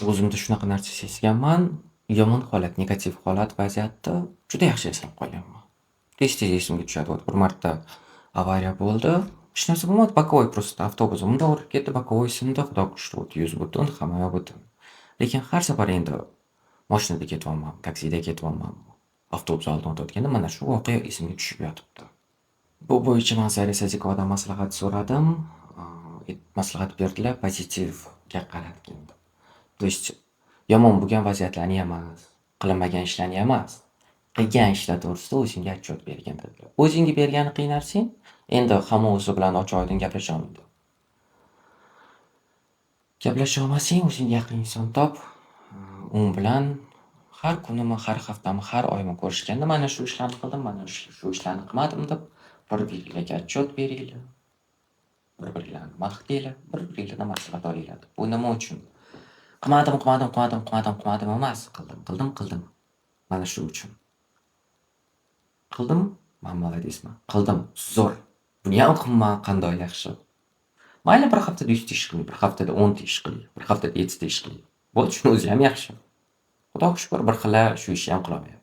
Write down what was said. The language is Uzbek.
O'zimda shunaqa narsa sezganman. Yomon holat, negativ holat, vaziyatni juda yaxshi eslab qolganman. Tez-tez esimga tushadi. Bir marta avariya bo'ldi. Hech narsa bo'lmadi, bokovой просто avtobus unda urib ketdi, bokovой sindi, xudo qushdi, o'ti yuz butun, hamma yoq butun. Lekin har safar endi mashinada ketyapman, taksida ketyapman, avtobus oldidan o'tayotganda mana shu voqea esimga tushib yotibdi. Bu bo'yicha man Zarya Sadiqovadan maslahat so'radim. Maslahat berdilar, pozitivga qaratgin deb. То есть yomon bo'lgan vaziyatlarni emas, qilinmagan ishlarni emas, qilgan ishlar to'g'risida o'zingga отчет bergin dedilar. O'zingga bergani qiynarsang, endi hamma o'zi bilan ochiq-oydin gaplasha olmaydi. Gaplasha olmasang, o'zingga yaqin inson top, u bilan har kunimi, har haftami, har oyimi ko'rishganda mana shu ishlarni qildim, mana shu ishlarni qilmadim deb bir-biringlarga отчет beringlar. Bir-biringlarni maqtanglar, bir-biringlardan maslahat olinglar. Bu nima uchun? Qilmadim emas, qildim. Mana shu uchun. Qildim, man молодецman. Qildim, zo'r. Buniyam qilma, qandoq yaxshi. Mayli bir haftada 100 ta ish qiling, bir haftada 10 ta ish qiling, bir haftada 7 ta ish qiling. Bo'ldi, shuni o'zi ham yaxshi. Xudoga shukr, bir xilla shu ishni ham qilaveradi.